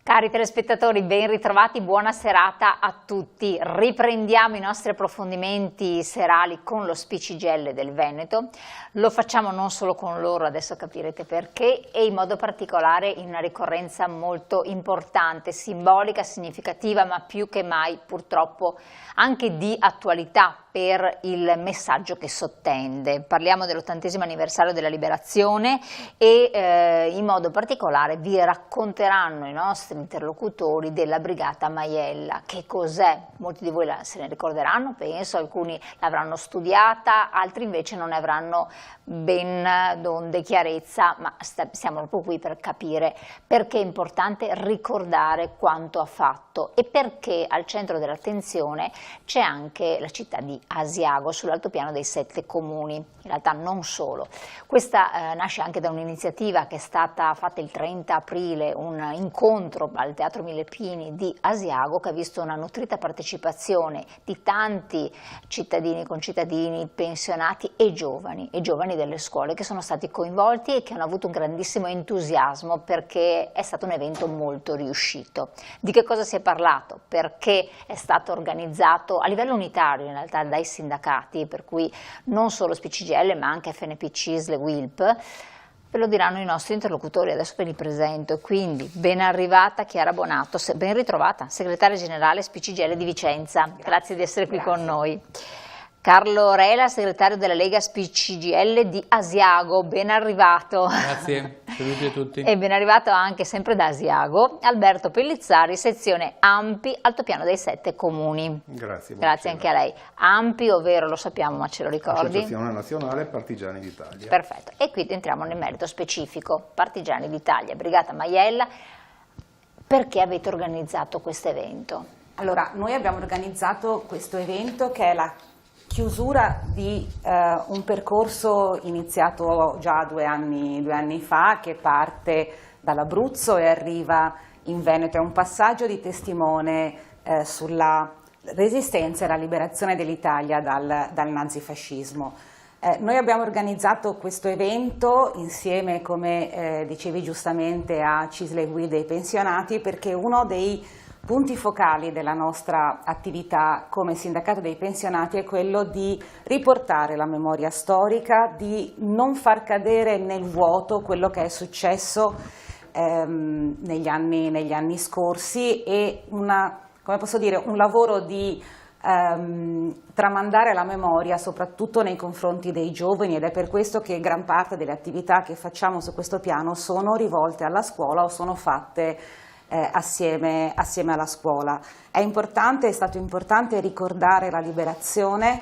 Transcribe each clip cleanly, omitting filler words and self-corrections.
Cari telespettatori, ben ritrovati, buona serata a tutti. Riprendiamo i nostri approfondimenti serali con lo Spicigelle del Veneto. Lo facciamo non solo con loro, adesso capirete perché, e in modo particolare in una ricorrenza molto importante, simbolica, significativa, ma più che mai purtroppo anche di attualità per il messaggio che sottende. Parliamo dell'80° anniversario della Liberazione e in modo particolare vi racconteranno i nostri interlocutori della Brigata Maiella. Che cos'è? Molti di voi se ne ricorderanno, penso, alcuni l'avranno studiata, altri invece non ne avranno ben donde chiarezza, ma siamo proprio qui per capire perché è importante ricordare quanto ha fatto e perché al centro dell'attenzione c'è anche la città di Asiago, sull'altopiano dei 7 comuni, in realtà non solo. Questa nasce anche da un'iniziativa che è stata fatta il 30 aprile, un incontro al Teatro Mille Pini di Asiago che ha visto una nutrita partecipazione di tanti cittadini, concittadini, pensionati e giovani delle scuole che sono stati coinvolti e che hanno avuto un grandissimo entusiasmo perché è stato un evento molto riuscito. Di che cosa si è parlato? Perché è stato organizzato a livello unitario in realtà dai sindacati, per cui non solo Spicigelle ma anche FNP, CISL, WILP, ve lo diranno i nostri interlocutori, adesso ve li presento. Quindi ben arrivata Chiara Bonato, ben ritrovata, segretaria generale Spicigelle di Vicenza, grazie di essere qui con noi. Carlo Rela, segretario della Lega Spicigelle di Asiago, ben arrivato. Grazie, saluti a tutti. E ben arrivato anche sempre da Asiago, Alberto Pellizzari, sezione AMPI, Altopiano dei 7 comuni. Grazie. Grazie anche a lei. AMPI, ovvero lo sappiamo ma ce lo ricordi? Associazione Nazionale Partigiani d'Italia. Perfetto, e qui entriamo nel merito specifico, Partigiani d'Italia, Brigata Maiella. Perché avete organizzato questo evento? Allora, noi abbiamo organizzato questo evento che è la chiusura di un percorso iniziato già due anni fa, che parte dall'Abruzzo e arriva in Veneto. È un passaggio di testimone sulla resistenza e la liberazione dell'Italia dal nazifascismo. Noi abbiamo organizzato questo evento insieme, come dicevi giustamente, a CISL Guide dei pensionati, perché uno dei punti focali della nostra attività come sindacato dei pensionati è quello di riportare la memoria storica, di non far cadere nel vuoto quello che è successo negli anni scorsi e un lavoro di tramandare la memoria soprattutto nei confronti dei giovani, ed è per questo che gran parte delle attività che facciamo su questo piano sono rivolte alla scuola o sono fatte assieme alla scuola. È stato importante ricordare la liberazione,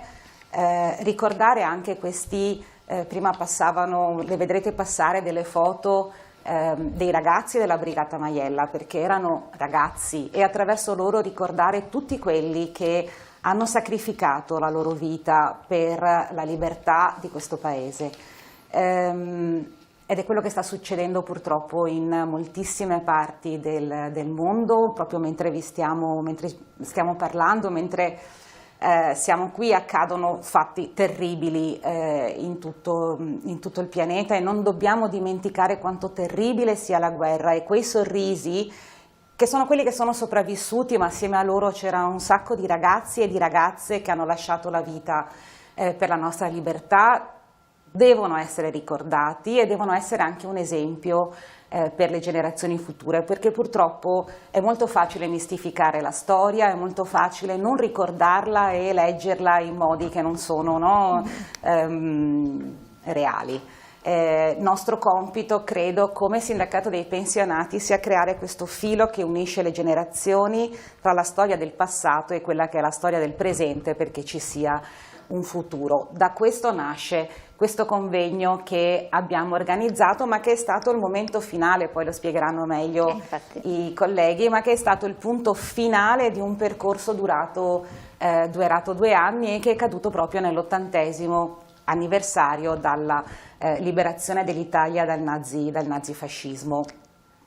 ricordare anche questi, prima le vedrete passare delle foto dei ragazzi della Brigata Maiella, perché erano ragazzi, e attraverso loro ricordare tutti quelli che hanno sacrificato la loro vita per la libertà di questo paese. Ed è quello che sta succedendo purtroppo in moltissime parti del mondo, proprio mentre stiamo parlando, mentre siamo qui, accadono fatti terribili in tutto il pianeta, e non dobbiamo dimenticare quanto terribile sia la guerra, e quei sorrisi che sono quelli che sono sopravvissuti, ma assieme a loro c'erano un sacco di ragazzi e di ragazze che hanno lasciato la vita per la nostra libertà, devono essere ricordati e devono essere anche un esempio per le generazioni future, perché purtroppo è molto facile mistificare la storia, è molto facile non ricordarla e leggerla in modi che non sono reali. Nostro compito, credo, come sindacato dei pensionati, sia creare questo filo che unisce le generazioni tra la storia del passato e quella che è la storia del presente, perché ci sia un futuro. Da questo nasce questo convegno che abbiamo organizzato, ma che è stato il momento finale, poi lo spiegheranno meglio i colleghi, ma che è stato il punto finale di un percorso durato 2 anni e che è caduto proprio nell'80° anniversario dalla liberazione dell'Italia dal nazifascismo.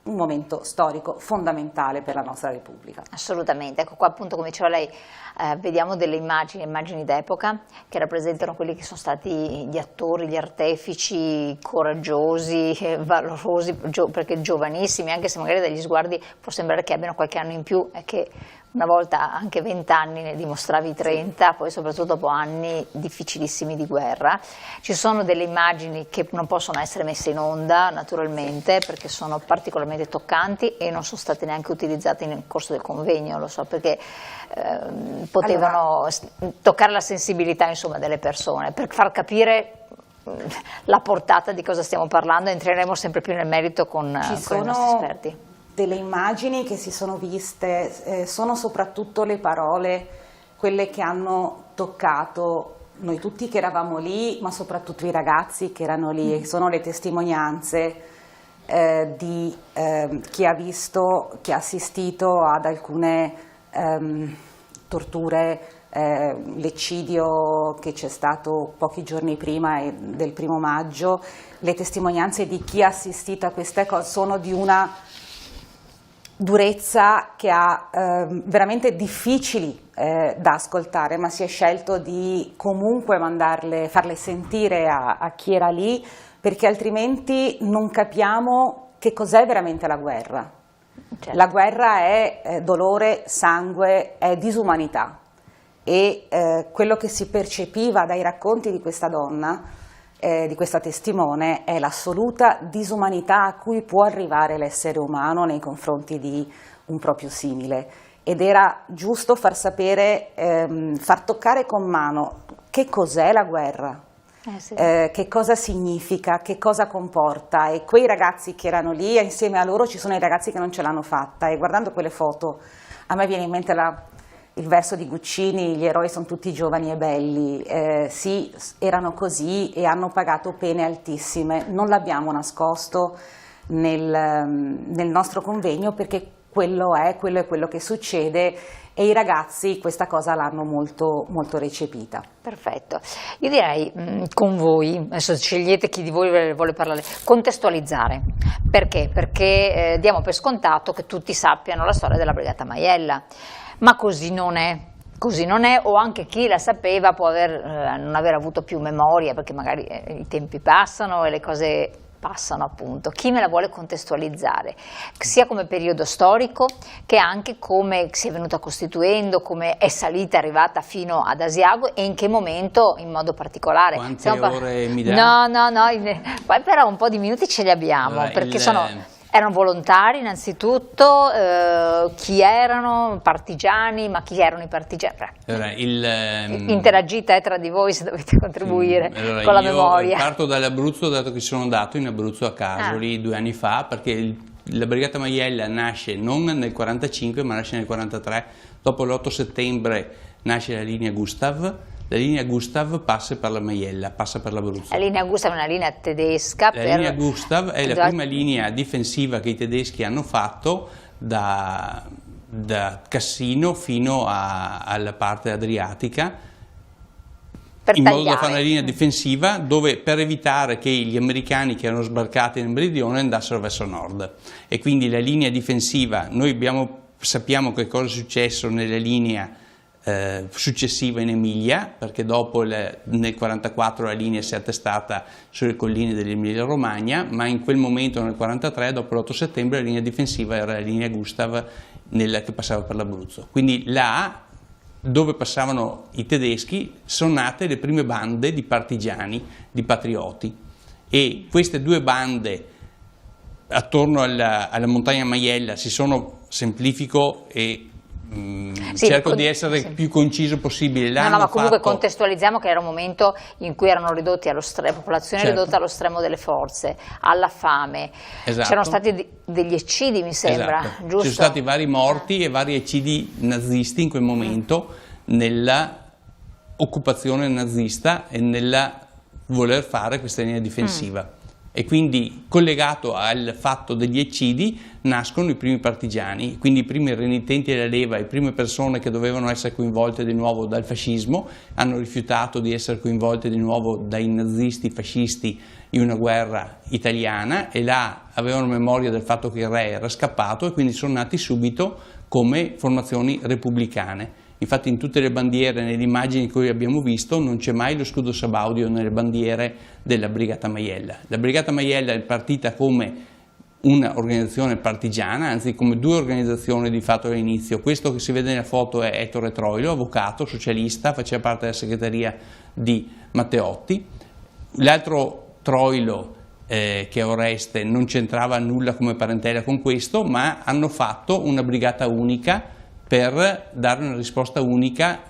un momento storico fondamentale per la nostra Repubblica. Assolutamente, ecco qua appunto come diceva lei, vediamo delle immagini d'epoca che rappresentano quelli che sono stati gli attori, gli artefici coraggiosi, valorosi, perché giovanissimi, anche se magari dagli sguardi può sembrare che abbiano qualche anno in più e che una volta anche 20 anni ne dimostravi 30, poi soprattutto dopo anni difficilissimi di guerra. Ci sono delle immagini che non possono essere messe in onda naturalmente perché sono particolarmente toccanti e non sono state neanche utilizzate nel corso del convegno, lo so, perché potevano toccare la sensibilità insomma delle persone, per far capire la portata di cosa stiamo parlando. Entreremo sempre più nel merito con i nostri esperti. Delle immagini che si sono viste, sono soprattutto le parole, quelle che hanno toccato noi tutti che eravamo lì, ma soprattutto i ragazzi che erano lì, e sono le testimonianze di chi ha visto, chi ha assistito ad alcune torture, l'eccidio che c'è stato pochi giorni prima del 1° maggio, le testimonianze di chi ha assistito a queste cose sono di una durezza che ha veramente difficili da ascoltare, ma si è scelto di comunque farle sentire a chi era lì, perché altrimenti non capiamo che cos'è veramente la guerra. Certo. La guerra è dolore, sangue, è disumanità, e quello che si percepiva dai racconti di questa donna, di questa testimone, è l'assoluta disumanità a cui può arrivare l'essere umano nei confronti di un proprio simile, ed era giusto far sapere, far toccare con mano che cos'è la guerra, sì. Che cosa significa, che cosa comporta, e quei ragazzi che erano lì, insieme a loro ci sono i ragazzi che non ce l'hanno fatta, e guardando quelle foto a me viene in mente il verso di Guccini: gli eroi sono tutti giovani e belli. Sì, erano così e hanno pagato pene altissime, non l'abbiamo nascosto nel nostro convegno, perché quello è quello che succede, e i ragazzi questa cosa l'hanno molto, molto recepita. Perfetto, io direi con voi, adesso scegliete chi di voi vuole parlare, contestualizzare. Perché? Perché diamo per scontato che tutti sappiano la storia della Brigata Maiella. Ma così non è, o anche chi la sapeva può non aver avuto più memoria, perché magari i tempi passano e le cose passano appunto. Chi me la vuole contestualizzare, sia come periodo storico che anche come si è venuta costituendo, come è salita, arrivata fino ad Asiago, e in che momento in modo particolare. Quante ore mi dà? No, poi però un po' di minuti ce li abbiamo, allora, perché erano volontari innanzitutto, chi erano? Partigiani, ma chi erano i partigiani? Allora, interagite tra di voi se dovete contribuire con la memoria. Io parto dall'Abruzzo, dato che sono andato in Abruzzo a Casoli 2 anni fa, perché la Brigata Maiella nasce non nel 45 ma nasce nel 43, dopo l'8 settembre nasce la linea Gustav. La linea Gustav passa per la Maiella, passa per l'Abruzzo. La linea Gustav è una linea tedesca. La linea Gustav è la prima linea difensiva che i tedeschi hanno fatto da Cassino fino alla parte adriatica, in modo da fare una linea difensiva dove, per evitare che gli americani che erano sbarcati nel meridione andassero verso nord. E quindi la linea difensiva, noi sappiamo che cosa è successo nella linea successiva in Emilia, perché dopo nel 1944 la linea si è attestata sulle colline dell'Emilia Romagna, ma in quel momento nel 1943, dopo l'8 settembre, la linea difensiva era la linea Gustav che passava per l'Abruzzo. Quindi là dove passavano i tedeschi sono nate le prime bande di partigiani, di patrioti, e queste due bande attorno alla montagna Maiella si sono, semplifico e cerco di essere più conciso possibile. Ma comunque contestualizziamo che era un momento in cui erano ridotti la popolazione ridotta allo stremo delle forze, alla fame. Esatto. C'erano stati degli eccidi, mi sembra, esatto. Giusto? Ci sono stati vari morti e vari eccidi nazisti in quel momento, nella occupazione nazista e nella voler fare questa linea difensiva. e quindi collegato al fatto degli eccidi nascono i primi partigiani, quindi i primi renitenti della leva, le prime persone che dovevano essere coinvolte di nuovo dal fascismo hanno rifiutato di essere coinvolte di nuovo dai nazisti fascisti in una guerra italiana, e là avevano memoria del fatto che il re era scappato, e quindi sono nati subito come formazioni repubblicane. Infatti in tutte le bandiere, nelle immagini che abbiamo visto, non c'è mai lo scudo sabaudio nelle bandiere della Brigata Maiella. La Brigata Maiella è partita come un'organizzazione partigiana, anzi come due organizzazioni di fatto all'inizio. Questo che si vede nella foto è Ettore Troilo, avvocato, socialista, faceva parte della segreteria di Matteotti. L'altro Troilo, che è Oreste, non c'entrava nulla come parentela con questo, ma hanno fatto una brigata unica per dare una risposta unica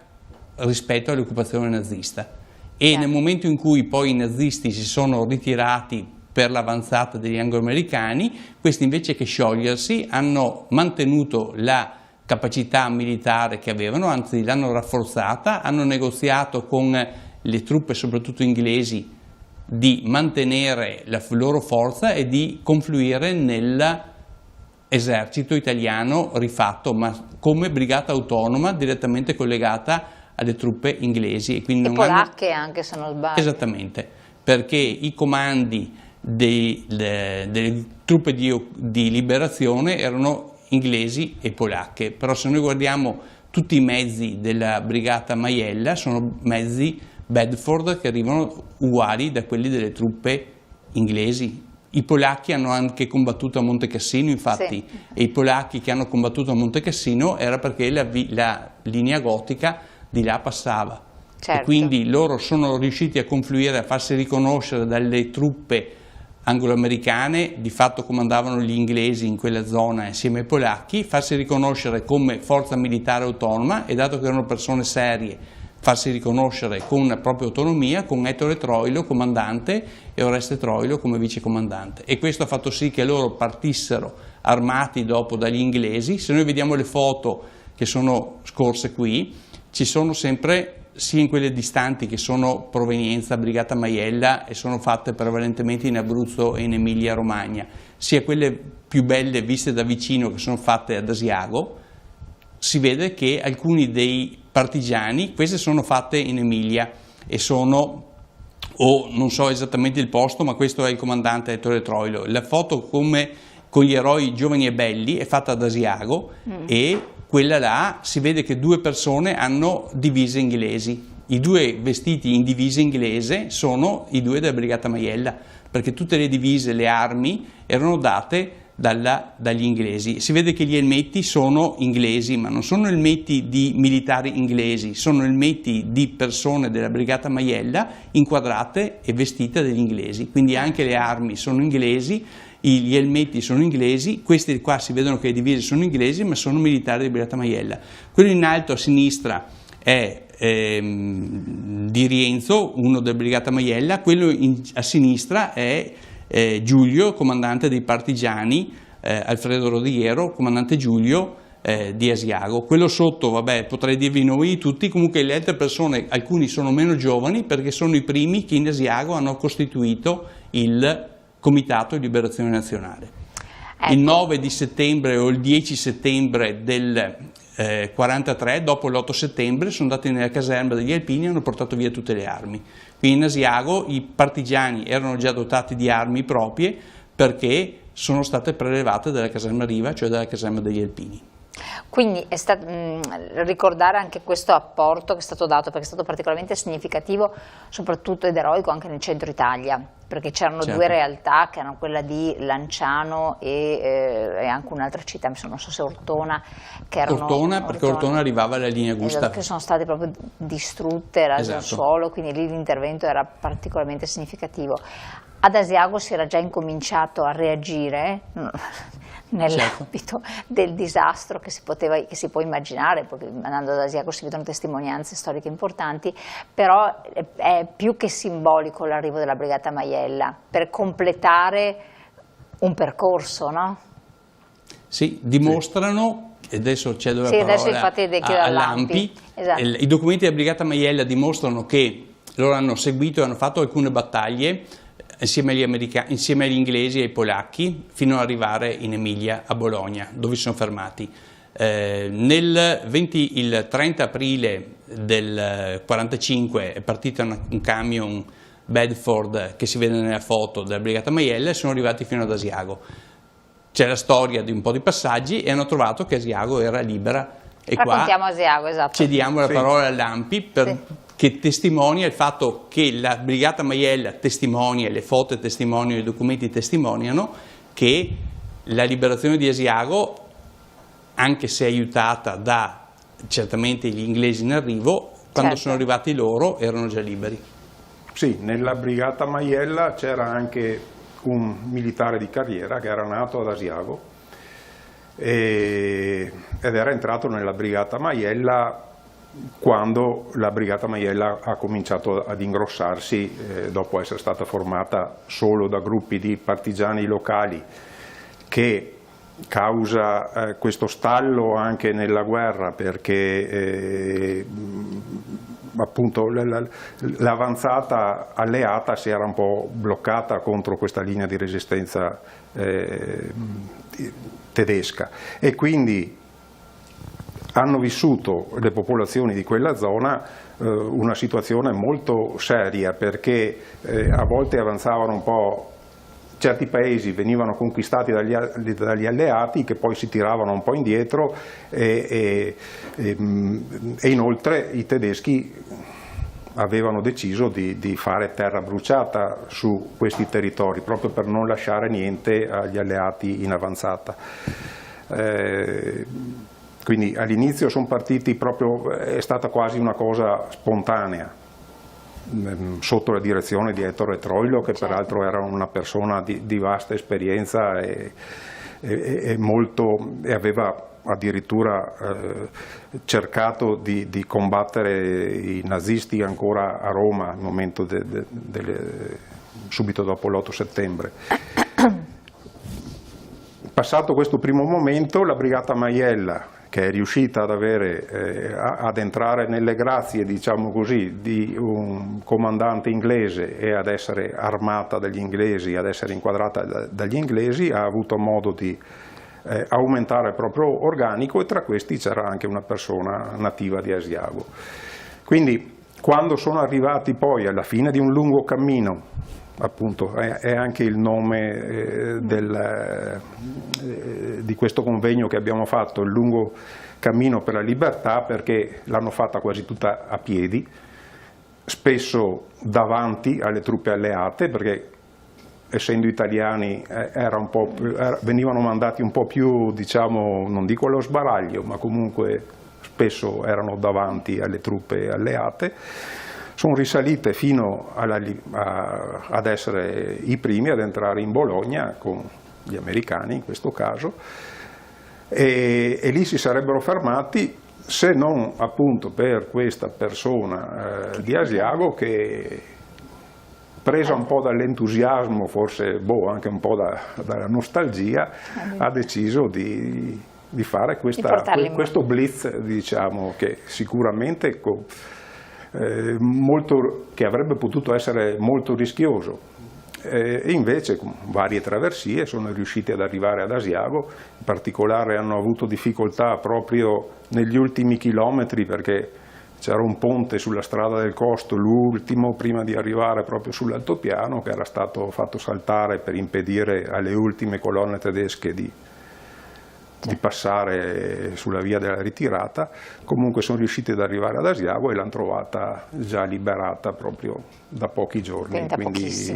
rispetto all'occupazione nazista. E nel momento in cui poi i nazisti si sono ritirati per l'avanzata degli anglo-americani, questi invece che sciogliersi hanno mantenuto la capacità militare che avevano, anzi l'hanno rafforzata, hanno negoziato con le truppe soprattutto inglesi di mantenere la loro forza e di confluire nell'esercito italiano rifatto, ma come brigata autonoma direttamente collegata alle truppe inglesi. E quindi polacche anche, se non sbaglio. Esattamente, perché i comandi delle truppe di liberazione erano inglesi e polacche, però se noi guardiamo tutti i mezzi della brigata Maiella sono mezzi Bedford che arrivano uguali da quelli delle truppe inglesi. I polacchi hanno anche combattuto a Monte Cassino, infatti, sì. E i polacchi che hanno combattuto a Monte Cassino era perché la linea gotica di là passava. Certo. E quindi loro sono riusciti a confluire, a farsi riconoscere dalle truppe anglo-americane, di fatto comandavano gli inglesi in quella zona insieme ai polacchi, farsi riconoscere come forza militare autonoma, e dato che erano persone serie, farsi riconoscere con una propria autonomia, con Ettore Troilo comandante e Oreste Troilo come vicecomandante. E questo ha fatto sì che loro partissero armati dopo dagli inglesi. Se noi vediamo le foto che sono scorse qui, ci sono sempre, sia in quelle distanti che sono provenienza Brigata Maiella e sono fatte prevalentemente in Abruzzo e in Emilia Romagna, sia quelle più belle viste da vicino che sono fatte ad Asiago, si vede che alcuni dei partigiani, queste sono fatte in Emilia e sono, non so esattamente il posto, ma questo è il comandante Ettore Troilo. La foto come con gli eroi giovani e belli è fatta ad Asiago e quella là si vede che due persone hanno divise inglesi. I due vestiti in divisa inglese sono i due della Brigata Maiella, perché tutte le divise, le armi erano date dagli inglesi. Si vede che gli elmetti sono inglesi, ma non sono elmetti di militari inglesi, sono elmetti di persone della Brigata Maiella inquadrate e vestite dagli inglesi, quindi anche le armi sono inglesi, gli elmetti sono inglesi, questi qua si vedono che le divise sono inglesi, ma sono militari della Brigata Maiella. Quello in alto a sinistra è di Rienzo, uno della Brigata Maiella, quello a sinistra è Giulio, comandante dei partigiani, Alfredo Rodriero, comandante Giulio di Asiago. Quello sotto, vabbè, potrei dirvi noi tutti, comunque le altre persone, alcuni sono meno giovani perché sono i primi che in Asiago hanno costituito il Comitato di Liberazione Nazionale. Ecco. Il 9 di settembre o il 10 settembre del 43, dopo l'8 settembre, sono andati nella caserma degli Alpini e hanno portato via tutte le armi. Quindi in Asiago i partigiani erano già dotati di armi proprie perché sono state prelevate dalla caserma Riva, cioè dalla caserma degli Alpini. Quindi è ricordare anche questo apporto che è stato dato, perché è stato particolarmente significativo, soprattutto ed eroico anche nel centro Italia, perché c'erano due realtà che erano quella di Lanciano e anche un'altra città, non so se Ortona, che erano perché Ortona arrivava alla linea Gustav, che sono state proprio distrutte, rase al suolo, quindi lì l'intervento era particolarmente significativo. Ad Asiago si era già incominciato a reagire nell'ambito del disastro che si può immaginare, perché andando ad Asiago si vedono testimonianze storiche importanti, però è più che simbolico l'arrivo della Brigata Maiella per completare un percorso, no? Sì, dimostrano, e adesso cedo la parola all'Ampi, esatto. I documenti della Brigata Maiella dimostrano che loro hanno seguito e hanno fatto alcune battaglie insieme agli inglesi e ai polacchi, fino ad arrivare in Emilia, a Bologna, dove si sono fermati. Il 30 aprile del 45 è partito un camion Bedford che si vede nella foto della Brigata Maiella e sono arrivati fino ad Asiago. C'è la storia di un po' di passaggi e hanno trovato che Asiago era libera. E raccontiamo qua Asiago, esatto. Cediamo la parola a Lampi che testimonia il fatto che la Brigata Maiella testimonia, le foto testimoniano, i documenti testimoniano che la liberazione di Asiago, anche se aiutata da certamente gli inglesi in arrivo, quando sono arrivati loro erano già liberi. Sì, nella Brigata Maiella c'era anche un militare di carriera che era nato ad Asiago ed era entrato nella Brigata Maiella quando la Brigata Maiella ha cominciato ad ingrossarsi dopo essere stata formata solo da gruppi di partigiani locali che causa questo stallo anche nella guerra, perché appunto l'avanzata alleata si era un po' bloccata contro questa linea di resistenza tedesca, e quindi hanno vissuto le popolazioni di quella zona una situazione molto seria, perché a volte avanzavano un po'. Certi paesi venivano conquistati dagli alleati, che poi si tiravano un po' indietro, e inoltre i tedeschi avevano deciso di fare terra bruciata su questi territori, proprio per non lasciare niente agli alleati in avanzata. Quindi all'inizio sono partiti proprio, è stata quasi una cosa spontanea, sotto la direzione di Ettore Troilo, che peraltro era una persona di vasta esperienza e aveva addirittura cercato di combattere i nazisti ancora a Roma al momento subito dopo l'8 settembre. Passato questo primo momento, la Brigata Maiella, che è riuscita ad entrare nelle grazie, diciamo così, di un comandante inglese e ad essere armata dagli inglesi, ad essere inquadrata dagli inglesi, ha avuto modo di aumentare il proprio organico, e tra questi c'era anche una persona nativa di Asiago. Quindi quando sono arrivati poi alla fine di un lungo cammino, appunto è anche il nome di questo convegno che abbiamo fatto, il lungo cammino per la libertà, perché l'hanno fatta quasi tutta a piedi, spesso davanti alle truppe alleate, perché essendo italiani venivano mandati un po' più, diciamo, non dico allo sbaraglio, ma comunque spesso erano davanti alle truppe alleate. Sono risalite fino ad essere i primi ad entrare in Bologna, con gli americani in questo caso, e lì si sarebbero fermati, se non appunto per questa persona di Asiago che, presa un po' dall'entusiasmo, forse anche un po' dalla nostalgia, ha deciso di fare questo blitz, diciamo, che sicuramente che avrebbe potuto essere molto rischioso, e invece con varie traversie sono riusciti ad arrivare ad Asiago. In particolare hanno avuto difficoltà proprio negli ultimi chilometri, perché c'era un ponte sulla strada del Costo, l'ultimo prima di arrivare proprio sull'altopiano, che era stato fatto saltare per impedire alle ultime colonne tedesche di passare sulla via della ritirata. Comunque sono riusciti ad arrivare ad Asiago e l'hanno trovata già liberata proprio da pochi giorni. Quindi ci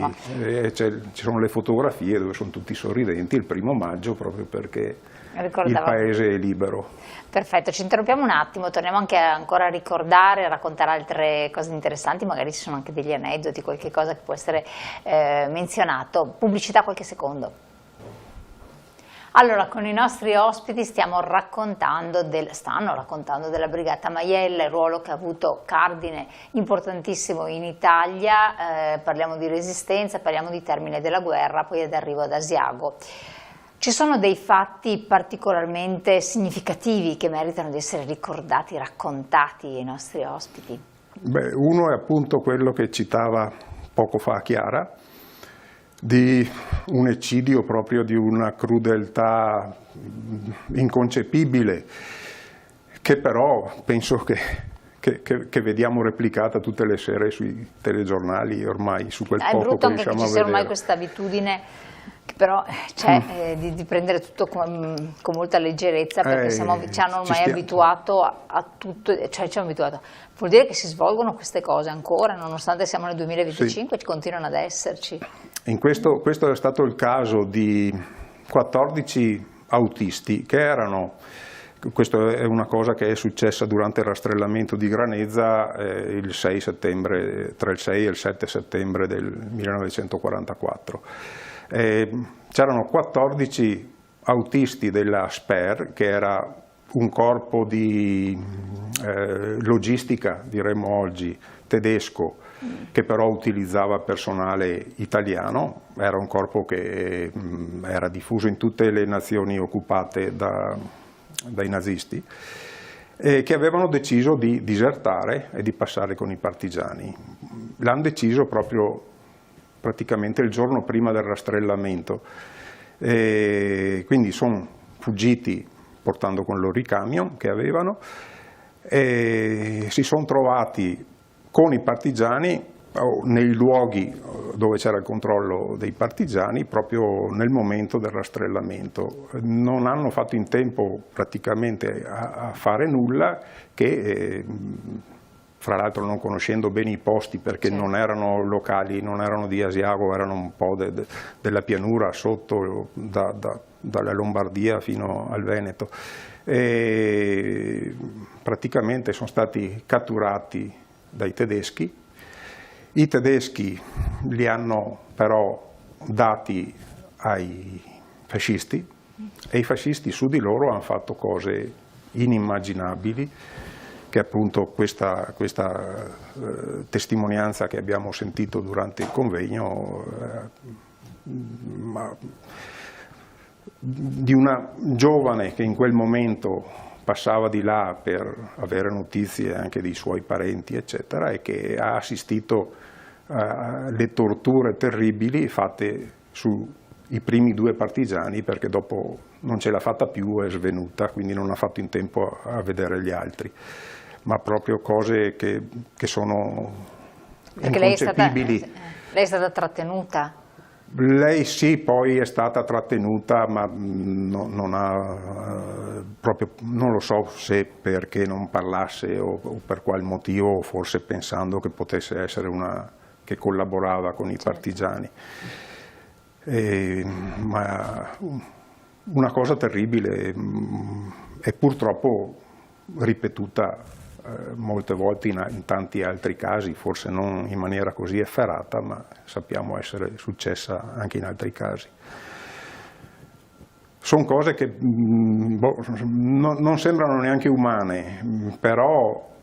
sono le fotografie dove sono tutti sorridenti il 1° maggio, proprio perché il paese è libero. Perfetto, ci interrompiamo un attimo, torniamo anche ancora a ricordare, a raccontare altre cose interessanti, magari ci sono anche degli aneddoti, qualche cosa che può essere menzionato. Pubblicità, qualche secondo. Allora, con i nostri ospiti stanno raccontando della Brigata Maiella, il ruolo che ha avuto cardine importantissimo in Italia, parliamo di resistenza, parliamo di termine della guerra, poi ad arrivo ad Asiago. Ci sono dei fatti particolarmente significativi che meritano di essere ricordati, raccontati ai nostri ospiti? Uno è appunto quello che citava poco fa Chiara, di un eccidio proprio di una crudeltà inconcepibile, che però penso che vediamo replicata tutte le sere sui telegiornali ormai, su quel poco che riusciamo a vedere. È brutto anche che ci sia ormai questa abitudine che però c'è di prendere tutto con molta leggerezza, perché ci hanno ormai abituato a tutto, cioè ci hanno abituato. Vuol dire che si svolgono queste cose ancora, nonostante siamo nel 2025, continuano ad esserci. Questo è stato il caso di 14 autisti che erano, questa è una cosa che è successa durante il rastrellamento di Granezza il 6 settembre, tra il 6 e il 7 settembre del 1944. C'erano 14 autisti della SPER, che era un corpo di logistica, diremmo oggi, tedesco, che però utilizzava personale italiano. Era un corpo che era diffuso in tutte le nazioni occupate dai nazisti, che avevano deciso di disertare e di passare con i partigiani. L'hanno deciso proprio praticamente il giorno prima del rastrellamento, quindi sono fuggiti portando con loro i camion che avevano, e si sono trovati con i partigiani nei luoghi dove c'era il controllo dei partigiani proprio nel momento del rastrellamento. Non hanno fatto in tempo praticamente a fare nulla, che fra l'altro non conoscendo bene i posti, perché non erano locali, non erano di Asiago, erano un po' della pianura sotto, dalla Lombardia fino al Veneto, e praticamente sono stati catturati dai tedeschi. I tedeschi li hanno però dati ai fascisti, e i fascisti su di loro hanno fatto cose inimmaginabili, che appunto questa testimonianza che abbiamo sentito durante il convegno di una giovane che in quel momento passava di là per avere notizie anche dei suoi parenti eccetera, e che ha assistito alle torture terribili fatte sui primi 2 partigiani, perché dopo non ce l'ha fatta più, è svenuta, quindi non ha fatto in tempo a vedere gli altri. Ma proprio cose che sono inconcepibili. Lei è stata trattenuta? Lei sì, poi è stata trattenuta, ma non lo so se perché non parlasse o per qual motivo, forse pensando che potesse essere una che collaborava con i partigiani. Ma una cosa terribile, e purtroppo ripetuta molte volte in tanti altri casi, forse non in maniera così efferata, ma sappiamo essere successa anche in altri casi. Sono cose che non sembrano neanche umane, però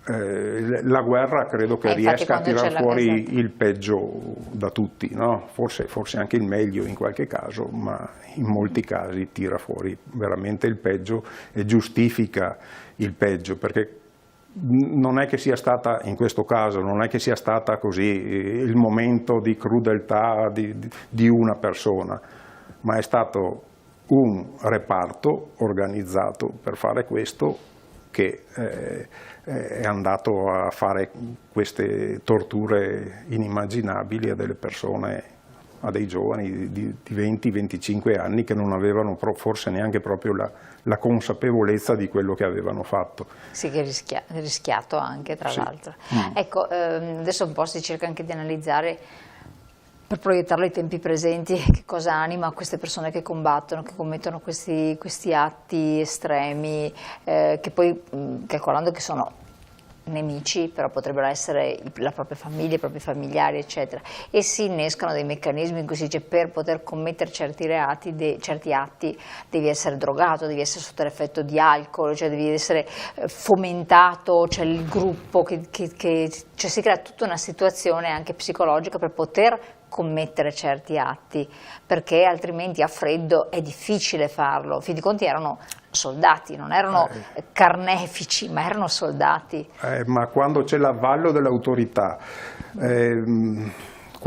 la guerra credo che riesca a tirar fuori il peggio da tutti, no? Forse anche il meglio in qualche caso, ma in molti casi tira fuori veramente il peggio e giustifica il peggio, perché non è che sia stata, in questo caso, non è che sia stata così il momento di crudeltà di una persona, ma è stato un reparto organizzato per fare questo, che è andato a fare queste torture inimmaginabili a delle persone, a dei giovani di 20-25 anni che non avevano forse neanche proprio la consapevolezza di quello che avevano fatto. Sì, che è rischiato anche, tra l'altro. Ecco, adesso un po' si cerca anche di analizzare, per proiettarlo ai tempi presenti, che cosa anima queste persone che combattono, che commettono questi atti estremi, che poi, calcolando che sono nemici, però potrebbero essere la propria famiglia, i propri familiari, eccetera, e si innescano dei meccanismi in cui si dice per poter commettere certi atti devi essere drogato, devi essere sotto l'effetto di alcol, cioè devi essere fomentato, c'è il gruppo, cioè si crea tutta una situazione anche psicologica per poter commettere certi atti, perché altrimenti a freddo è difficile farlo. In fin dei conti erano soldati, non erano carnefici, ma erano soldati. Ma quando c'è l'avallo dell'autorità,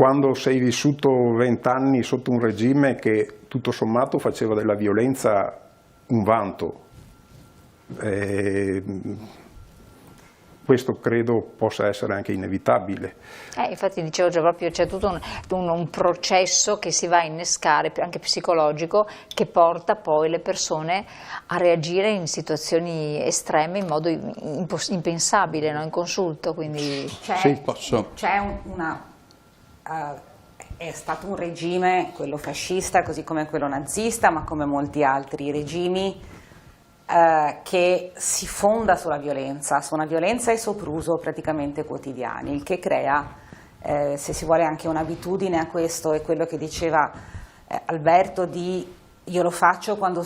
quando sei vissuto 20 anni sotto un regime che tutto sommato faceva della violenza un vanto. Questo credo possa essere anche inevitabile. Infatti dicevo già, proprio c'è tutto un processo che si va a innescare, anche psicologico, che porta poi le persone a reagire in situazioni estreme in modo impensabile, no? Inconsulto. Quindi... Sì, posso. È stato un regime, quello fascista, così come quello nazista, ma come molti altri regimi, che si fonda sulla violenza, su una violenza e sopruso praticamente quotidiani, il che crea, se si vuole, anche un'abitudine a questo. È quello che diceva Alberto, io lo faccio quando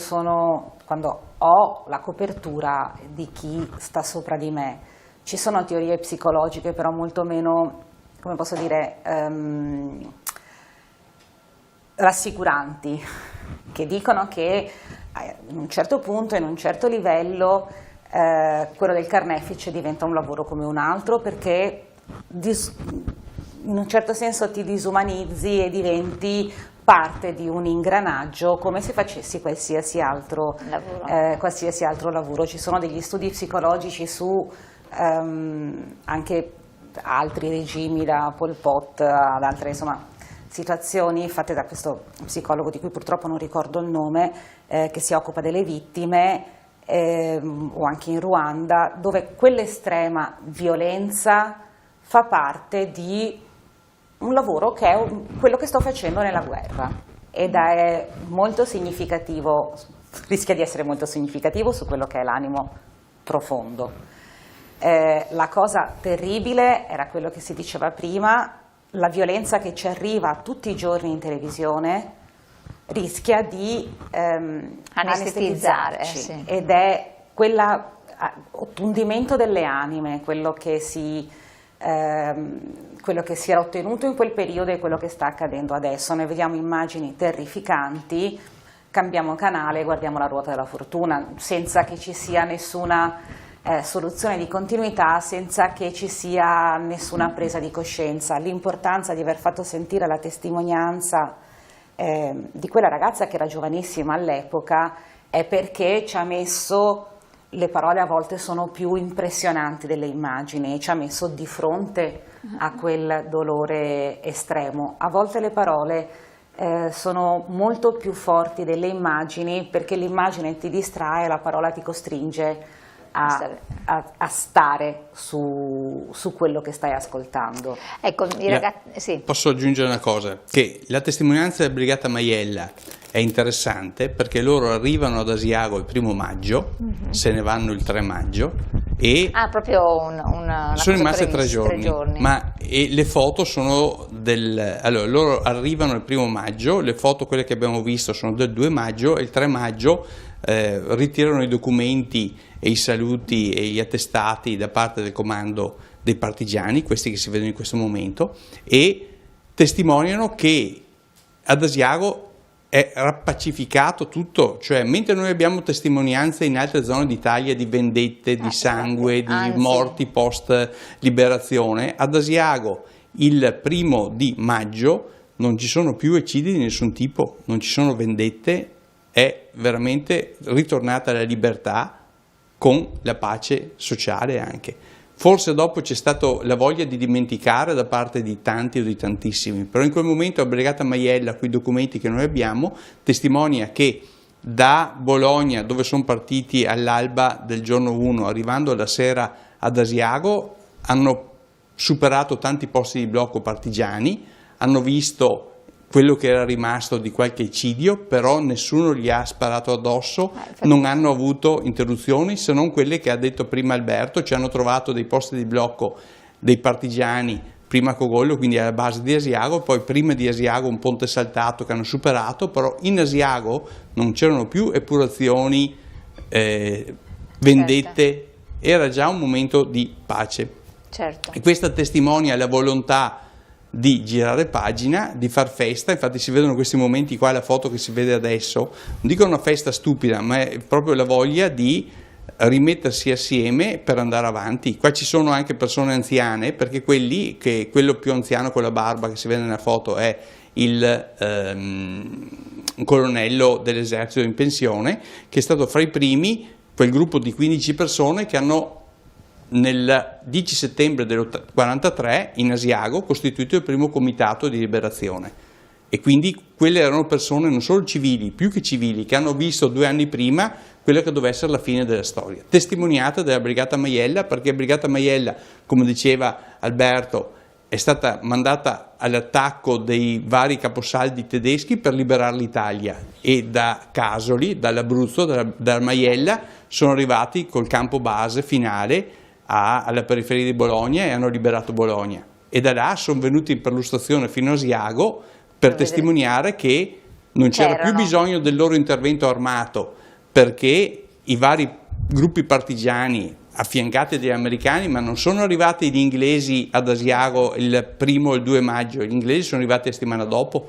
ho la copertura di chi sta sopra di me. Ci sono teorie psicologiche però molto meno, come posso dire, rassicuranti, che dicono che in un certo punto, in un certo livello, quello del carnefice diventa un lavoro come un altro, perché in un certo senso ti disumanizzi e diventi parte di un ingranaggio, come se facessi qualsiasi altro lavoro. Ci sono degli studi psicologici su anche altri regimi, da Pol Pot ad altre, insomma, situazioni fatte da questo psicologo di cui purtroppo non ricordo il nome, che si occupa delle vittime, o anche in Ruanda, dove quell'estrema violenza fa parte di un lavoro che è quello che sto facendo nella guerra, ed è molto significativo, rischia di essere molto significativo su quello che è l'animo profondo. La cosa terribile era quello che si diceva prima: la violenza che ci arriva tutti i giorni in televisione rischia di anestetizzarci, sì. Ed è quell'ottundimento delle anime, quello che si era ottenuto in quel periodo e quello che sta accadendo adesso. Noi vediamo immagini terrificanti, cambiamo canale e guardiamo la ruota della fortuna, senza che ci sia nessuna soluzione di continuità, senza che ci sia nessuna presa di coscienza. L'importanza di aver fatto sentire la testimonianza di quella ragazza, che era giovanissima all'epoca, è perché ci ha messo, le parole a volte sono più impressionanti delle immagini, ci ha messo di fronte a quel dolore estremo. A volte le parole sono molto più forti delle immagini, perché l'immagine ti distrae, la parola ti costringe a stare su quello che stai ascoltando. Ecco, i ragazzi, sì. Posso aggiungere una cosa, che la testimonianza della Brigata Maiella è interessante perché loro arrivano ad Asiago il 1° maggio, se ne vanno il 3 maggio e proprio una sono cosa rimaste 3 giorni. E le foto sono allora loro arrivano il 1° maggio, le foto, quelle che abbiamo visto, sono del 2 maggio e il 3 maggio ritirano i documenti e i saluti e gli attestati da parte del comando dei partigiani, questi che si vedono in questo momento, e testimoniano che ad Asiago è rappacificato tutto, cioè mentre noi abbiamo testimonianze in altre zone d'Italia di vendette, di sangue, di morti post liberazione, ad Asiago il 1° maggio non ci sono più eccidi di nessun tipo, non ci sono vendette, è veramente ritornata la libertà con la pace sociale anche. Forse dopo c'è stata la voglia di dimenticare da parte di tanti o di tantissimi, però in quel momento la Brigata Maiella, con i documenti che noi abbiamo, testimonia che da Bologna, dove sono partiti all'alba del giorno 1, arrivando alla sera ad Asiago, hanno superato tanti posti di blocco partigiani, hanno visto quello che era rimasto di qualche eccidio, però nessuno gli ha sparato addosso, non hanno avuto interruzioni se non quelle che ha detto prima Alberto. Ci hanno trovato dei posti di blocco dei partigiani prima a Cogollo, quindi alla base di Asiago, poi prima di Asiago un ponte saltato che hanno superato, però in Asiago non c'erano più epurazioni, vendette, era già un momento di pace. Certo. E questa testimonia la volontà di girare pagina, di far festa. Infatti si vedono questi momenti qua, la foto che si vede adesso, non dico una festa stupida, ma è proprio la voglia di rimettersi assieme per andare avanti. Qua ci sono anche persone anziane, perché quello più anziano con la barba che si vede nella foto è un colonnello dell'esercito in pensione, che è stato fra i primi, quel gruppo di 15 persone che hanno nel 10 settembre del 1943 in Asiago costituito il primo comitato di liberazione, e quindi quelle erano persone non solo civili, più che civili, che hanno visto 2 anni prima quella che doveva essere la fine della storia, testimoniata dalla Brigata Maiella, perché la Brigata Maiella, come diceva Alberto, è stata mandata all'attacco dei vari caposaldi tedeschi per liberare l'Italia, e da Casoli, dall'Abruzzo, dalla Maiella sono arrivati col campo base finale alla periferia di Bologna e hanno liberato Bologna, e da là sono venuti per l'ostazione fino a Asiago per testimoniare che non c'era più bisogno del loro intervento armato, perché i vari gruppi partigiani affiancati dagli americani, ma non sono arrivati gli inglesi ad Asiago il 1° e il 2 maggio, gli inglesi sono arrivati la settimana dopo.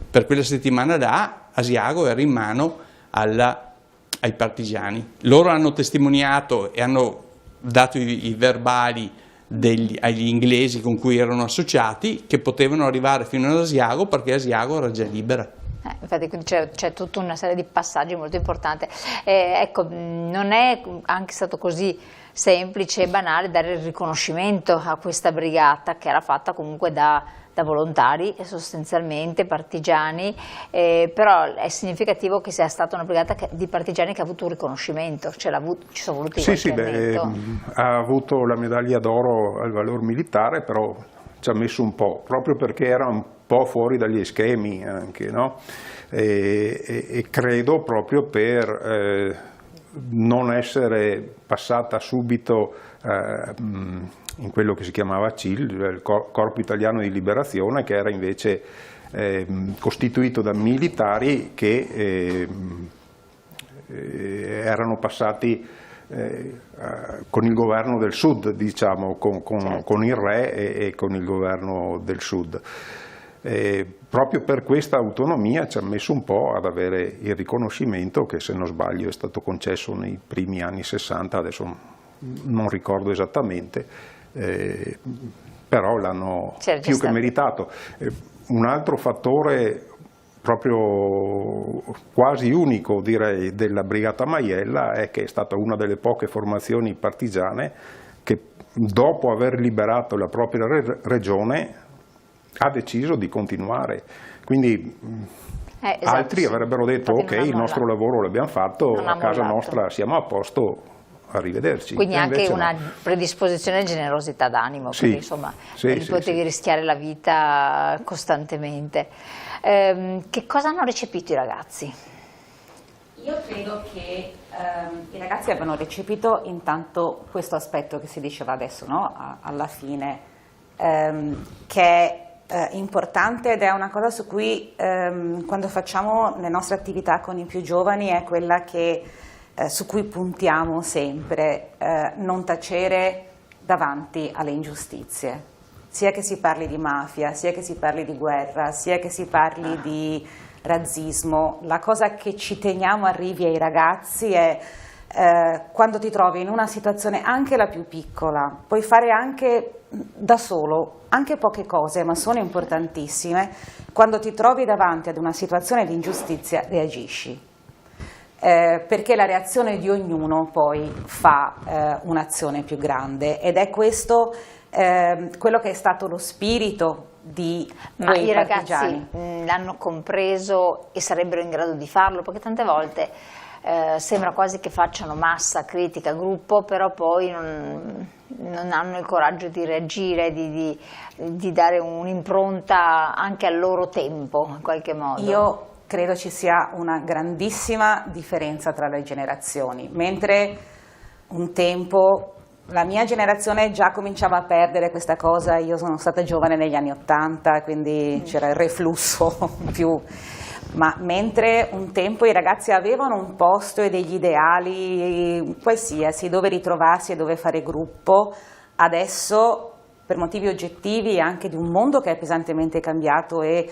Per quella settimana là Asiago era in mano ai partigiani. Loro hanno testimoniato e hanno dato i verbali agli inglesi con cui erano associati, che potevano arrivare fino ad Asiago perché Asiago era già libera. Infatti c'è tutta una serie di passaggi molto importanti. Ecco, non è anche stato così semplice e banale dare il riconoscimento a questa brigata, che era fatta comunque da volontari, sostanzialmente partigiani, però è significativo che sia stata una brigata di partigiani che ha avuto un riconoscimento, ci sono voluti Sì, ha avuto la medaglia d'oro al valor militare, però ci ha messo un po', proprio perché era un po' fuori dagli schemi anche, no? E credo proprio per non essere passata subito in quello che si chiamava CIL, il Corpo Italiano di Liberazione, che era invece costituito da militari che erano passati con il governo del sud, diciamo, con il re e con il governo del sud. Proprio per questa autonomia ci ha messo un po' ad avere il riconoscimento che, se non sbaglio, è stato concesso nei primi anni 60, adesso non ricordo esattamente, però l'hanno più che meritato. Un altro fattore proprio quasi unico, direi, della Brigata Maiella è che è stata una delle poche formazioni partigiane che, dopo aver liberato la propria regione, ha deciso di continuare. Quindi esatto, altri avrebbero detto ok, il nostro lavoro l'abbiamo fatto, a casa nostra siamo a posto, arrivederci. Quindi anche una predisposizione e generosità d'animo, perché insomma potevi rischiare la vita costantemente. Che cosa hanno recepito i ragazzi? Io credo che i ragazzi abbiano recepito intanto questo aspetto che si diceva adesso, no? Alla fine, che è importante, ed è una cosa su cui quando facciamo le nostre attività con i più giovani è quella che su cui puntiamo sempre, non tacere davanti alle ingiustizie, sia che si parli di mafia, sia che si parli di guerra, sia che si parli di razzismo. La cosa che ci teniamo arrivi ai ragazzi è quando ti trovi in una situazione, anche la più piccola, puoi fare anche da solo, anche poche cose, ma sono importantissime. Quando ti trovi davanti ad una situazione di ingiustizia, reagisci. Perché la reazione di ognuno poi fa un'azione più grande, ed è questo quello che è stato lo spirito di quei partigiani. Ma i ragazzi l'hanno compreso e sarebbero in grado di farlo? Perché tante volte sembra quasi che facciano massa, critica, gruppo, però poi non hanno il coraggio di reagire, di dare un'impronta anche al loro tempo, in qualche modo. Io credo ci sia una grandissima differenza tra le generazioni. Mentre un tempo la mia generazione già cominciava a perdere questa cosa, io sono stata giovane negli anni '80, quindi c'era il reflusso più. Ma mentre un tempo i ragazzi avevano un posto e degli ideali qualsiasi, dove ritrovarsi e dove fare gruppo, adesso, per motivi oggettivi e anche di un mondo che è pesantemente cambiato e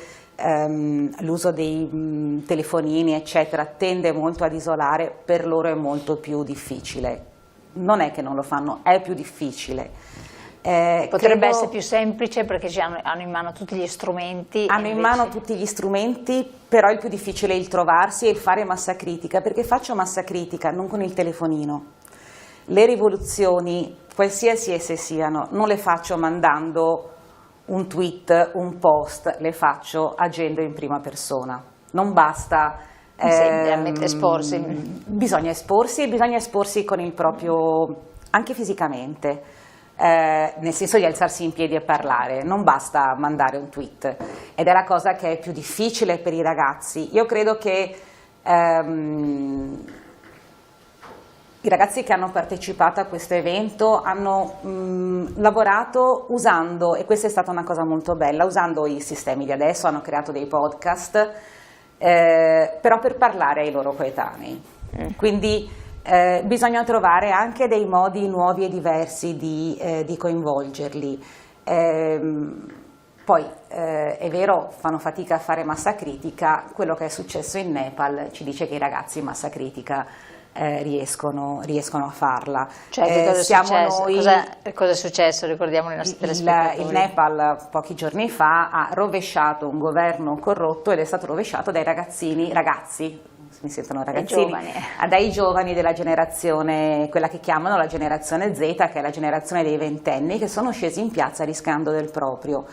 l'uso dei telefonini eccetera tende molto ad isolare, per loro è molto più difficile. non è che non lo fanno, è più difficile. Potrebbe essere più semplice perché hanno in mano tutti gli strumenti. Hanno in mano tutti gli strumenti, però il più difficile è il trovarsi e il fare massa critica, perché faccio massa critica non con il telefonino. Le rivoluzioni, qualsiasi esse siano, non le faccio mandando un tweet, un post, le faccio agendo in prima persona. Non basta. Esporsi. Bisogna esporsi e bisogna esporsi con il proprio, anche fisicamente. Nel senso di alzarsi in piedi e parlare, non basta mandare un tweet, ed è la cosa che è più difficile per i ragazzi. Io credo che i ragazzi che hanno partecipato a questo evento hanno lavorato usando, e questa è stata una cosa molto bella, usando i sistemi di adesso, hanno creato dei podcast, però per parlare ai loro coetanei. Quindi bisogna trovare anche dei modi nuovi e diversi di coinvolgerli. Poi è vero, fanno fatica a fare massa critica. Quello che è successo in Nepal ci dice che i ragazzi in massa critica riescono a farla. Cioè, cosa è successo? Ricordiamo i nostri telespettatori. Il Nepal pochi giorni fa ha rovesciato un governo corrotto ed è stato rovesciato dai ragazzi, mi sentono ragazzini, dai giovani della generazione, quella che chiamano la generazione Z, che è la generazione dei ventenni, che sono scesi in piazza rischiando del proprio.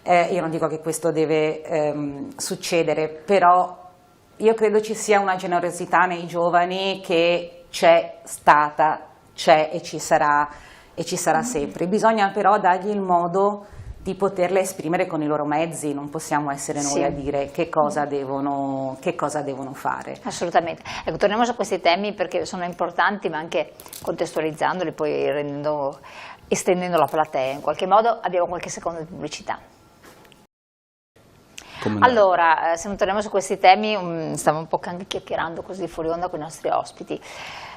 Io non dico che questo deve succedere, però io credo ci sia una generosità nei giovani che c'è stata, c'è e ci sarà sempre. Bisogna però dargli il modo di poterle esprimere con i loro mezzi, non possiamo essere noi a dire che cosa devono fare. Assolutamente. Ecco, torniamo su questi temi perché sono importanti, ma anche contestualizzandoli, poi estendendo la platea in qualche modo. Abbiamo qualche secondo di pubblicità. Allora, se non torniamo su questi temi, stiamo un po' anche chiacchierando così fuori onda con i nostri ospiti.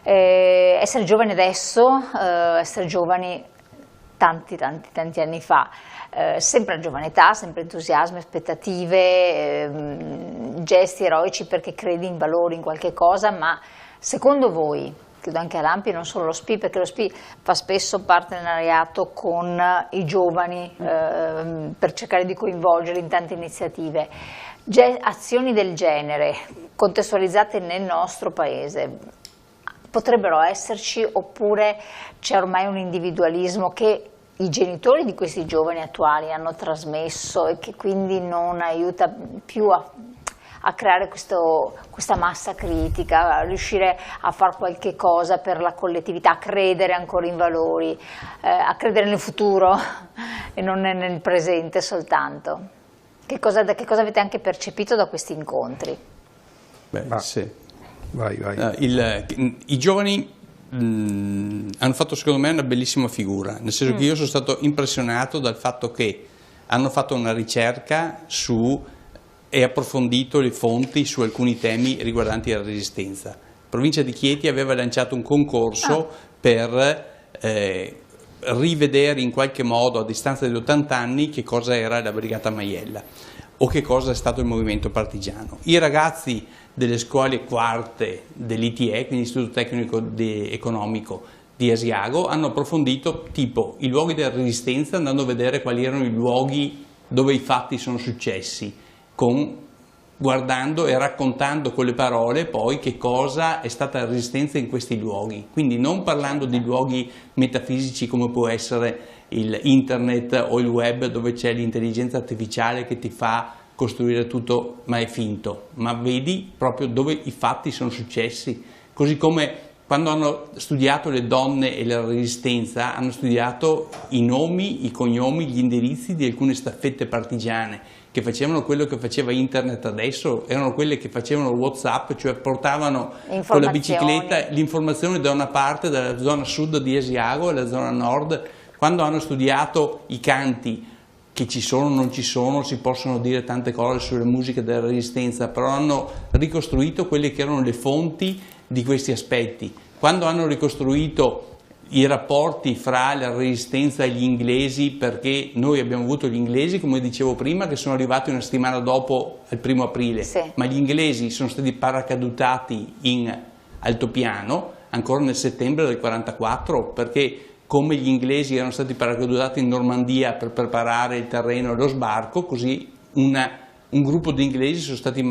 Essere giovani adesso, essere giovani tanti anni fa, sempre a giovane età, sempre entusiasmo, aspettative, gesti eroici perché credi in valori, in qualche cosa, ma secondo voi, chiudo anche a lampi, non solo lo SPI, perché lo SPI fa spesso partenariato con i giovani per cercare di coinvolgerli in tante iniziative, azioni del genere contestualizzate nel nostro paese, potrebbero esserci oppure c'è ormai un individualismo che i genitori di questi giovani attuali hanno trasmesso e che quindi non aiuta più a creare questa massa critica, a riuscire a fare qualche cosa per la collettività, a credere ancora in valori, a credere nel futuro e non nel presente soltanto. Che cosa avete anche percepito da questi incontri? Sì. Vai. I giovani hanno fatto secondo me una bellissima figura, nel senso che io sono stato impressionato dal fatto che hanno fatto una ricerca e approfondito le fonti su alcuni temi riguardanti la resistenza. La provincia di Chieti aveva lanciato un concorso per rivedere in qualche modo a distanza di 80 anni che cosa era la Brigata Maiella o che cosa è stato il movimento partigiano. I ragazzi delle scuole quarte dell'ITE, quindi Istituto Tecnico Economico di Asiago, hanno approfondito tipo i luoghi della resistenza, andando a vedere quali erano i luoghi dove i fatti sono successi, guardando e raccontando con le parole poi che cosa è stata la resistenza in questi luoghi, quindi non parlando di luoghi metafisici come può essere il internet o il web dove c'è l'intelligenza artificiale che ti fa costruire tutto ma è finto, ma vedi proprio dove i fatti sono successi, così come quando hanno studiato le donne e la resistenza hanno studiato i nomi, i cognomi, gli indirizzi di alcune staffette partigiane che facevano quello che faceva internet adesso, erano quelle che facevano WhatsApp, cioè portavano con la bicicletta l'informazione da una parte, dalla zona sud di Asiago e la zona nord. Quando hanno studiato i canti, che ci sono o non ci sono, si possono dire tante cose sulle musiche della resistenza, però hanno ricostruito quelle che erano le fonti di questi aspetti. Quando hanno ricostruito i rapporti fra la resistenza e gli inglesi, perché noi abbiamo avuto gli inglesi, come dicevo prima, che sono arrivati una settimana dopo, il 1° aprile, ma gli inglesi sono stati paracadutati in altopiano, ancora nel settembre del 1944, perché come gli inglesi erano stati paracadutati in Normandia per preparare il terreno e lo sbarco, così un gruppo di inglesi sono stati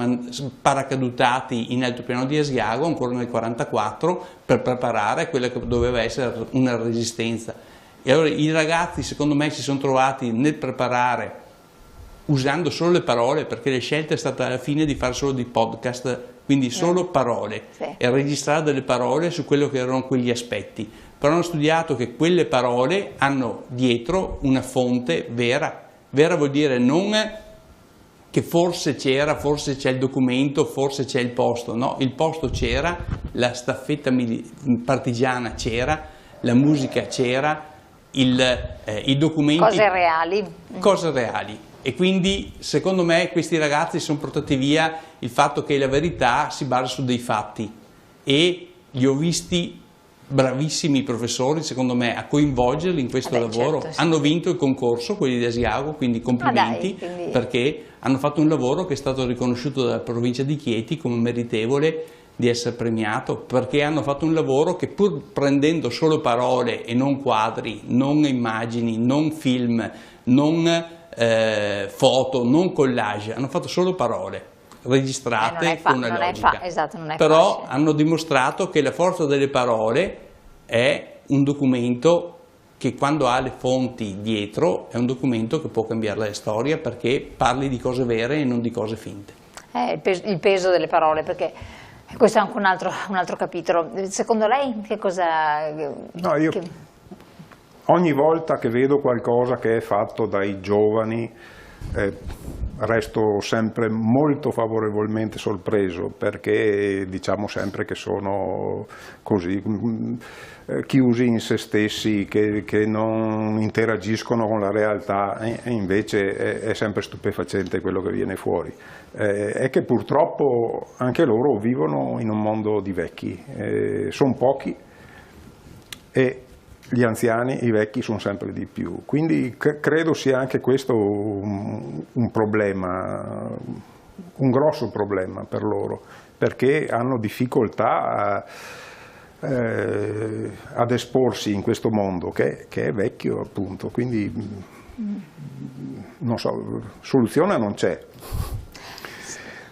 paracadutati in altopiano di Asiago ancora nel 1944 per preparare quella che doveva essere una resistenza. E allora i ragazzi, secondo me, si sono trovati nel preparare usando solo le parole, perché la scelta è stata alla fine di fare solo dei podcast, quindi solo parole, e registrare delle parole su quello che erano quegli aspetti. Però hanno studiato che quelle parole hanno dietro una fonte vera. Vera vuol dire non che forse c'era, forse c'è il documento, forse c'è il posto. No, il posto c'era, la staffetta partigiana c'era, la musica c'era, i documenti... Cose reali. Cose reali. E quindi, secondo me, questi ragazzi sono portati via il fatto che la verità si basa su dei fatti. E li ho visti bravissimi professori, secondo me, a coinvolgerli in questo lavoro. Certo, sì. Hanno vinto il concorso, quelli di Asiago, quindi complimenti, perché hanno fatto un lavoro che è stato riconosciuto dalla provincia di Chieti come meritevole di essere premiato, perché hanno fatto un lavoro che, pur prendendo solo parole e non quadri, non immagini, non film, non foto, non collage, hanno fatto solo parole registrate con una logica. Però facile. Hanno dimostrato che la forza delle parole è un documento che, quando ha le fonti dietro, è un documento che può cambiare la storia, perché parli di cose vere e non di cose finte. Il peso delle parole, perché questo è anche un altro capitolo. Secondo lei che cosa... No, io ogni volta che vedo qualcosa che è fatto dai giovani resto sempre molto favorevolmente sorpreso, perché diciamo sempre che sono così chiusi in se stessi, che non interagiscono con la realtà, e invece è sempre stupefacente quello che viene fuori. È che purtroppo anche loro vivono in un mondo di vecchi, sono pochi e gli anziani, i vecchi sono sempre di più, quindi credo sia anche questo un problema, un grosso problema per loro, perché hanno difficoltà ad esporsi in questo mondo che è vecchio, appunto, quindi non so, soluzione non c'è.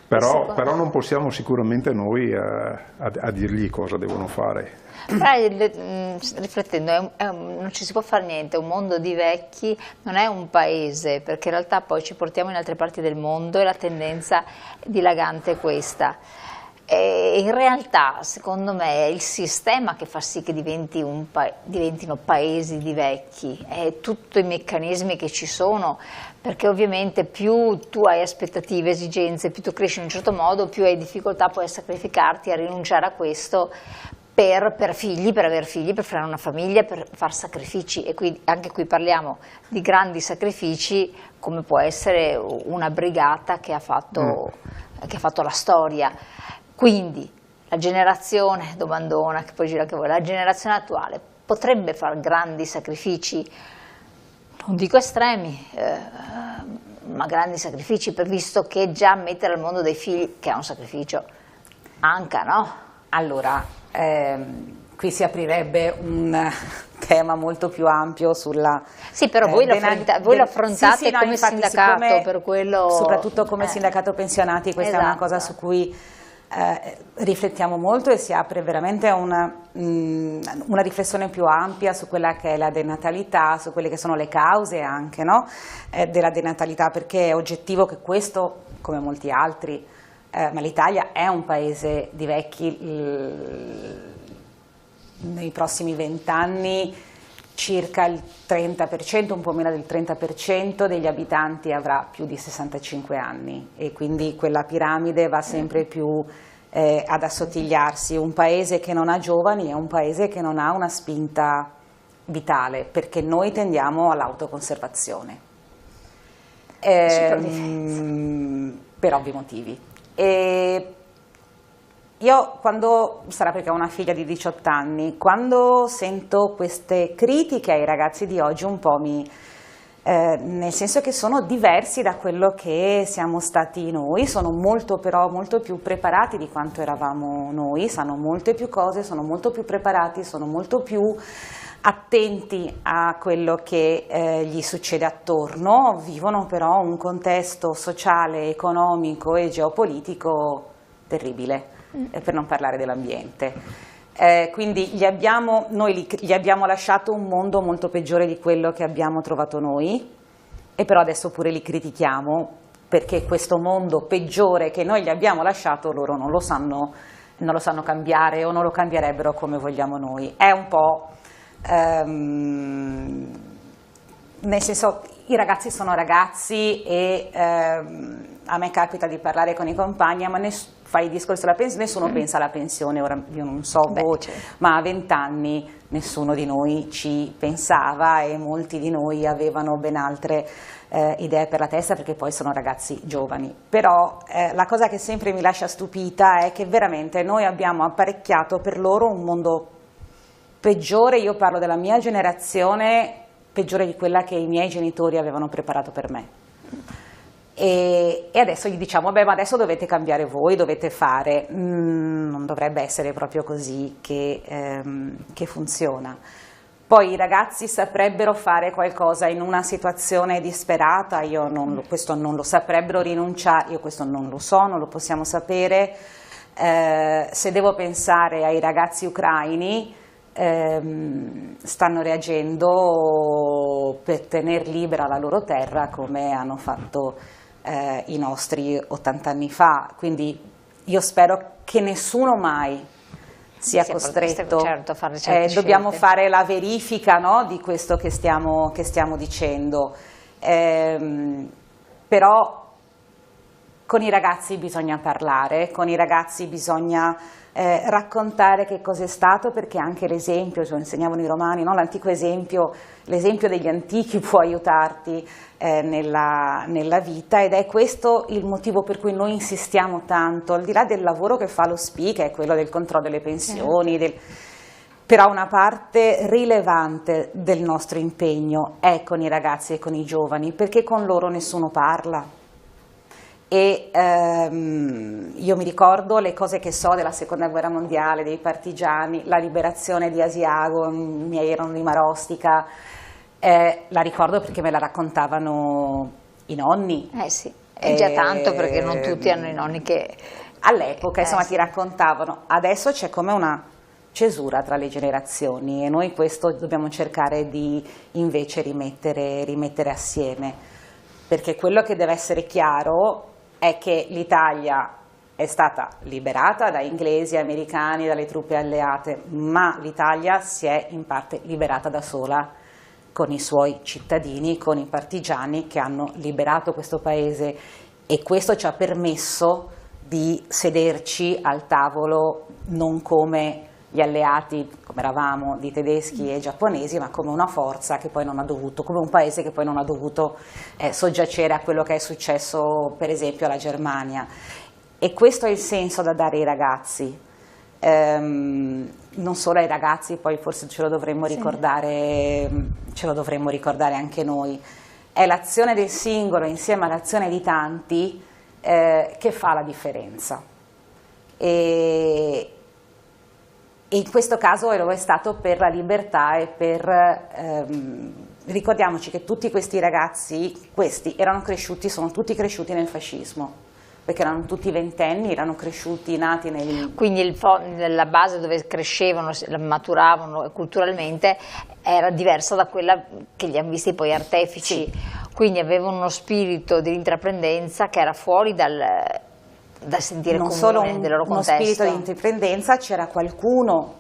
Però non possiamo sicuramente noi a dirgli cosa devono fare. Riflettendo, non ci si può fare niente, è un mondo di vecchi, non è un paese, perché in realtà poi ci portiamo in altre parti del mondo e la tendenza dilagante è questa. E in realtà, secondo me, è il sistema che fa sì che diventino paesi di vecchi, è tutti i meccanismi che ci sono, perché ovviamente più tu hai aspettative, esigenze, più tu cresci in un certo modo, più hai difficoltà poi a sacrificarti, a rinunciare a questo per aver figli, per fare una famiglia, per far sacrifici. E quindi anche qui parliamo di grandi sacrifici, come può essere una brigata che ha fatto la storia. Quindi la generazione domandona, che poi gira anche voi, la generazione attuale potrebbe fare grandi sacrifici, non dico estremi, ma grandi sacrifici, visto che già mettere al mondo dei figli, che è un sacrificio, anche, no? Allora, qui si aprirebbe un tema molto più ampio sulla... Sì, però voi lo affrontate come sindacato, per quello... Soprattutto come sindacato pensionati, questa è una cosa su cui riflettiamo molto, e si apre veramente una riflessione più ampia su quella che è la denatalità, su quelle che sono le cause anche, no? Della denatalità, perché è oggettivo che questo, come molti altri, ma l'Italia è un paese di vecchi. Nei prossimi 20 anni circa il 30%, un po' meno del 30% degli abitanti avrà più di 65 anni, e quindi quella piramide va sempre più ad assottigliarsi. Un paese che non ha giovani è un paese che non ha una spinta vitale, perché noi tendiamo all'autoconservazione, per ovvi motivi. E io, quando, sarà perché ho una figlia di 18 anni, quando sento queste critiche ai ragazzi di oggi un po' mi nel senso che sono diversi da quello che siamo stati noi, sono però molto più preparati di quanto eravamo noi, sanno molte più cose, sono molto più preparati, sono molto più attenti a quello che gli succede attorno, vivono però un contesto sociale, economico e geopolitico terribile, per non parlare dell'ambiente. Quindi noi gli abbiamo lasciato un mondo molto peggiore di quello che abbiamo trovato noi, e però adesso pure li critichiamo perché questo mondo peggiore che noi gli abbiamo lasciato loro non lo sanno cambiare, o non lo cambierebbero come vogliamo noi. È un po', nel senso, i ragazzi sono ragazzi e a me capita di parlare con i compagni, ma fai il discorso della pensione, nessuno pensa alla pensione, ora io non so voce, ma a 20 anni nessuno di noi ci pensava, e molti di noi avevano ben altre idee per la testa, perché poi sono ragazzi giovani. Però la cosa che sempre mi lascia stupita è che veramente noi abbiamo apparecchiato per loro un mondo peggiore, io parlo della mia generazione, peggiore di quella che i miei genitori avevano preparato per me. E adesso gli diciamo, beh, ma adesso dovete cambiare voi, dovete fare. Non dovrebbe essere proprio così che funziona. Poi i ragazzi saprebbero fare qualcosa in una situazione disperata, questo non lo saprebbero rinunciare, io questo non lo so, non lo possiamo sapere. Se devo pensare ai ragazzi ucraini, stanno reagendo per tener libera la loro terra come hanno fatto i nostri 80 anni fa, quindi io spero che nessuno mai sia costretto, certo, a fare certe dobbiamo scelte. fare la verifica, no, di questo che stiamo dicendo, però con i ragazzi bisogna parlare, con i ragazzi bisogna raccontare che cosa è stato, perché anche l'esempio, ce lo insegnavano i romani, no? L'antico esempio, l'esempio degli antichi può aiutarti nella vita, ed è questo il motivo per cui noi insistiamo tanto, al di là del lavoro che fa lo SPI, che è quello del controllo delle pensioni, però una parte rilevante del nostro impegno è con i ragazzi e con i giovani, perché con loro nessuno parla. E io mi ricordo le cose che so della seconda guerra mondiale, dei partigiani, la liberazione di Asiago, i miei erano di Marostica, la ricordo perché me la raccontavano i nonni. Sì, è già tanto, perché non tutti hanno i nonni che... All'epoca, insomma, sì, ti raccontavano. Adesso c'è come una cesura tra le generazioni, e noi questo dobbiamo cercare di invece rimettere assieme, perché quello che deve essere chiaro è che l'Italia è stata liberata da inglesi, americani, dalle truppe alleate, ma l'Italia si è in parte liberata da sola, con i suoi cittadini, con i partigiani che hanno liberato questo paese, e questo ci ha permesso di sederci al tavolo non come gli alleati, come eravamo, di tedeschi e giapponesi, ma come una forza che poi non ha dovuto, come un paese che poi non ha dovuto soggiacere a quello che è successo per esempio alla Germania. E questo è il senso da dare ai ragazzi, non solo ai ragazzi, poi forse ce lo dovremmo ricordare anche noi. È l'azione del singolo insieme all'azione di tanti che fa la differenza. E in questo lo è stato per la libertà e ricordiamoci che tutti questi ragazzi, sono tutti cresciuti nel fascismo, perché erano tutti ventenni, erano cresciuti, nati nel... Quindi la base dove crescevano, maturavano culturalmente era diversa da quella che li hanno visti poi artefici, quindi avevano uno spirito di intraprendenza che era fuori dal sentire non comune solo del loro contesto. Uno spirito di intraprendenza, c'era qualcuno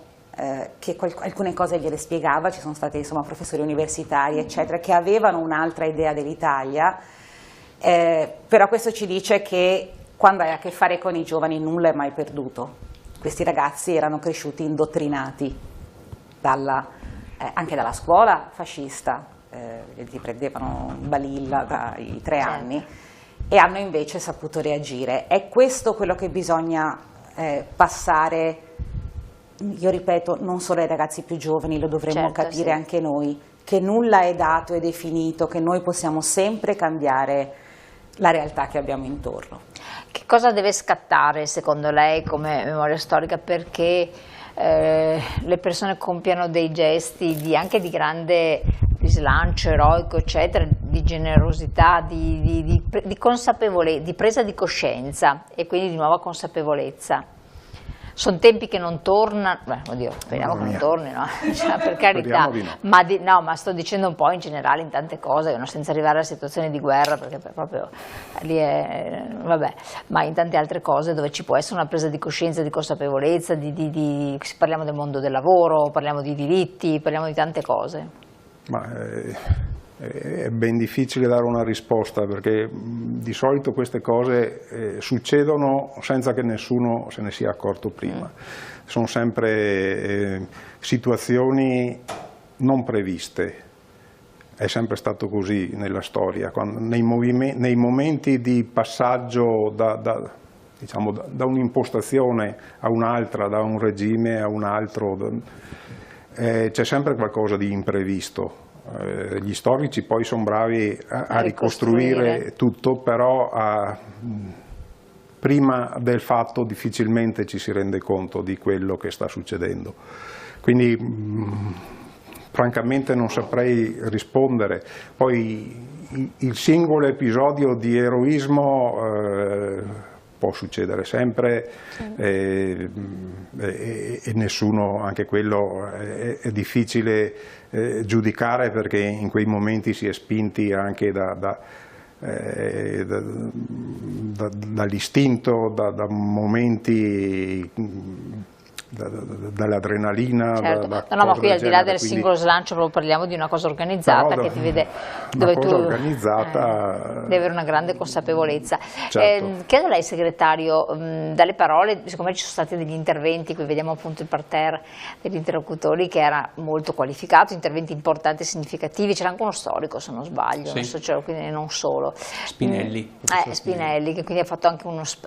che alcune cose gliele spiegava, ci sono stati insomma professori universitari eccetera che avevano un'altra idea dell'Italia, però questo ci dice che quando hai a che fare con i giovani nulla è mai perduto. Questi ragazzi erano cresciuti indottrinati anche dalla scuola fascista, li prendevano balilla dai 3 anni, e hanno invece saputo reagire. È questo quello che bisogna passare io ripeto, non solo ai ragazzi più giovani, lo dovremmo Certo, capire sì. anche noi, che nulla è dato e definito, che noi possiamo sempre cambiare la realtà che abbiamo intorno. Che cosa deve scattare secondo lei come memoria storica perché le persone compiano dei gesti anche di grande slancio eroico, eccetera, di generosità, di consapevolezza, di presa di coscienza e quindi di nuova consapevolezza? Sono tempi che non tornano, oddio, speriamo che non tornino, cioè, per carità, no. ma sto dicendo un po' in generale in tante cose, senza arrivare a situazioni di guerra, perché proprio lì è, vabbè, ma in tante altre cose dove ci può essere una presa di coscienza, di consapevolezza, parliamo del mondo del lavoro, parliamo di diritti, parliamo di tante cose. Ma è ben difficile dare una risposta perché di solito queste cose succedono senza che nessuno se ne sia accorto prima. Sono sempre situazioni non previste, è sempre stato così nella storia, nei momenti di passaggio da un'impostazione a un'altra, da un regime a un altro, c'è sempre qualcosa di imprevisto. Gli storici poi sono bravi a ricostruire tutto, però prima del fatto difficilmente ci si rende conto di quello che sta succedendo. Quindi francamente non saprei rispondere. Poi il singolo episodio di eroismo può succedere sempre, sì. E nessuno, anche quello è difficile giudicare perché in quei momenti si è spinti anche dall'istinto, da momenti dall'adrenalina. Certo. No, ma qui al di là del singolo slancio proprio parliamo di una cosa organizzata che ti vede dove tu devi avere una grande consapevolezza. Certo. Chiedo a lei, segretario, dalle parole, siccome ci sono stati degli interventi, qui vediamo appunto il parterre degli interlocutori che era molto qualificato, interventi importanti e significativi, c'era anche uno storico se non sbaglio, sì. Quindi non solo. Spinelli. Spinelli, che quindi ha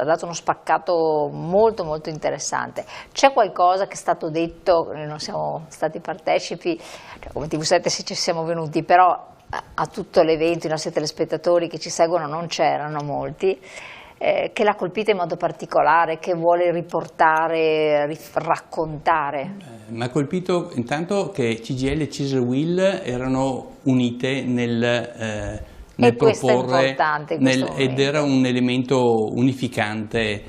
dato uno spaccato molto molto interessante. C'è qualcosa che è stato detto, noi non siamo stati partecipi, come TV7 se ci siamo venuti, però a tutto l'evento i nostri telespettatori che ci seguono non c'erano molti, che l'ha colpita in modo particolare, che vuole riportare, raccontare? Mi ha colpito intanto che CGIL e CISL-UIL erano unite nel proporre, ed era un elemento unificante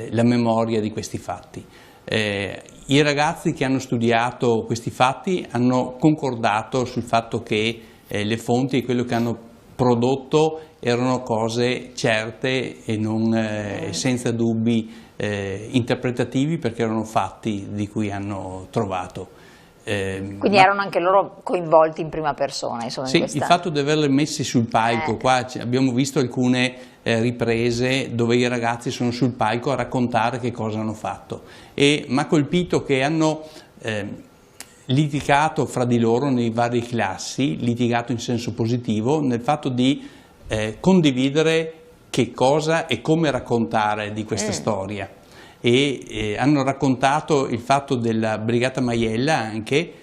la memoria di questi fatti. I ragazzi che hanno studiato questi fatti hanno concordato sul fatto che le fonti e quello che hanno prodotto erano cose certe e non senza dubbi interpretativi, perché erano fatti di cui hanno trovato. Quindi erano anche loro coinvolti in prima persona, insomma, sì, il fatto di averli messi sul palco, qua abbiamo visto alcune riprese dove i ragazzi sono sul palco a raccontare che cosa hanno fatto, e mi ha colpito che hanno litigato fra di loro nei vari classi, litigato in senso positivo, nel fatto di condividere che cosa e come raccontare di questa storia. E hanno raccontato il fatto della Brigata Maiella anche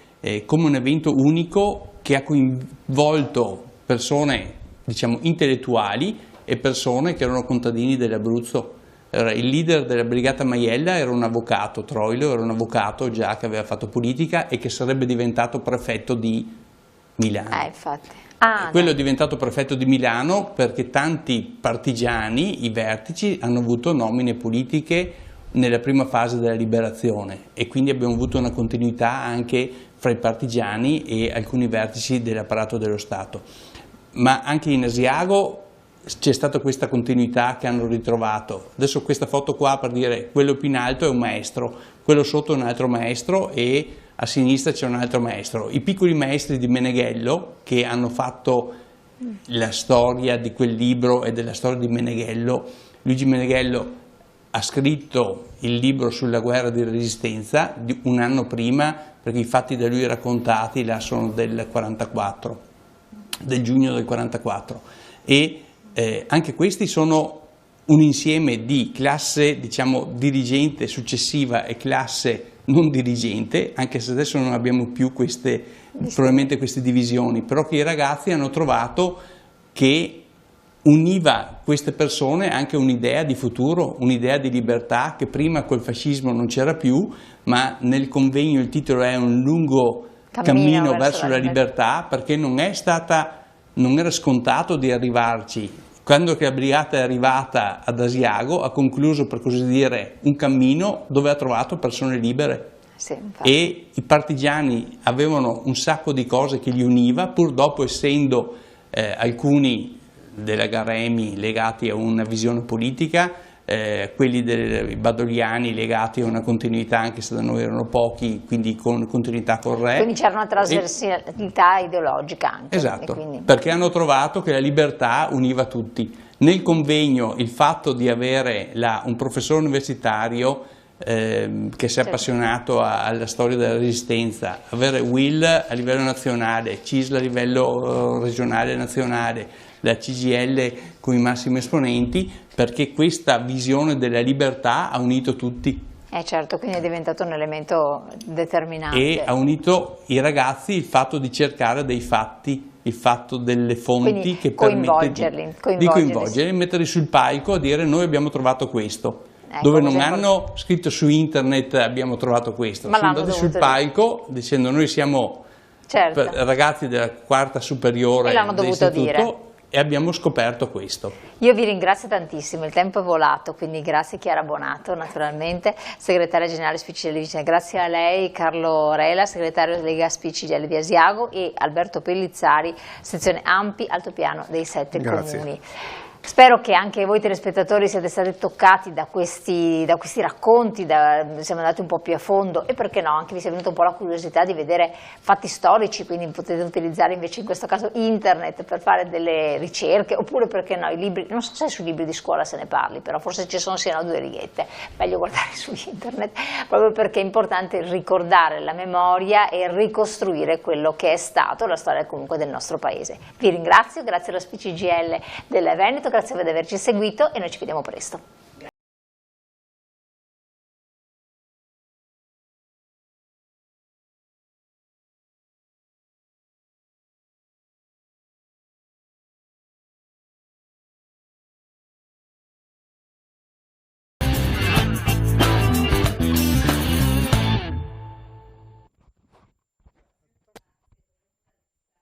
come un evento unico che ha coinvolto persone, diciamo, intellettuali e persone che erano contadini dell'Abruzzo. Il leader della Brigata Maiella era un avvocato, Troilo era un avvocato già che aveva fatto politica e che sarebbe diventato prefetto di Milano. Infatti. Quello è diventato prefetto di Milano perché tanti partigiani, i vertici, hanno avuto nomine politiche nella prima fase della liberazione, e quindi abbiamo avuto una continuità anche fra i partigiani e alcuni vertici dell'apparato dello Stato. Ma anche in Asiago c'è stata questa continuità che hanno ritrovato. Adesso questa foto qua, per dire, quello più in alto è un maestro, quello sotto è un altro maestro e a sinistra c'è un altro maestro. I piccoli maestri di Meneghello, che hanno fatto la storia di quel libro e della storia di Meneghello. Luigi Meneghello ha scritto il libro sulla guerra di resistenza un anno prima, perché i fatti da lui raccontati là sono del 44, del giugno del 44, e anche questi sono un insieme di classe, diciamo, dirigente successiva e classe non dirigente, anche se adesso non abbiamo più probabilmente queste divisioni, però che i ragazzi hanno trovato che univa queste persone anche un'idea di futuro, un'idea di libertà, che prima col fascismo non c'era più, ma nel convegno il titolo è Un lungo cammino verso la libertà, perché non era scontato di arrivarci. Quando la brigata è arrivata ad Asiago ha concluso, per così dire, un cammino dove ha trovato persone libere. Sì, e i partigiani avevano un sacco di cose che li univa, pur dopo essendo alcuni della Garemi legati a una visione politica, quelli dei Badoliani legati a una continuità, anche se da noi erano pochi, quindi con continuità con Re. Quindi c'era una trasversalità ideologica anche. Esatto, perché hanno trovato che la libertà univa tutti. Nel convegno il fatto di avere un professore universitario che si è appassionato alla storia della resistenza, avere Will a livello nazionale, CISL a livello regionale e nazionale, la CGIL con i massimi esponenti, perché questa visione della libertà ha unito tutti. Certo, quindi è diventato un elemento determinante. E ha unito i ragazzi il fatto di cercare dei fatti, il fatto delle fonti, quindi che permette di coinvolgerli, metterli sul palco a dire noi abbiamo trovato questo. Dove non hanno scritto su internet abbiamo trovato questo, sono andati sul palco dicendo noi siamo ragazzi della quarta superiore dell'istituto e abbiamo scoperto questo. Io vi ringrazio tantissimo, il tempo è volato, quindi grazie Chiara Bonato naturalmente, segretaria generale Spicci Vicine, grazie a lei Carlo Rela, segretario della Lega Spicci di Asiago, e Alberto Pellizzari, sezione Ampi Altopiano dei 7 comuni. Spero che anche voi telespettatori siate stati toccati da questi racconti, siamo andati un po' più a fondo, e perché no, anche vi sia venuta un po' la curiosità di vedere fatti storici, quindi potete utilizzare invece in questo caso internet per fare delle ricerche, oppure perché no, i libri, non so se sui libri di scuola se ne parli, però forse ci sono siano 2 righette, meglio guardare su internet, proprio perché è importante ricordare la memoria e ricostruire quello che è stato la storia comunque del nostro paese. Vi ringrazio, grazie alla SPCGL del Veneto, grazie per averci seguito e noi ci vediamo presto.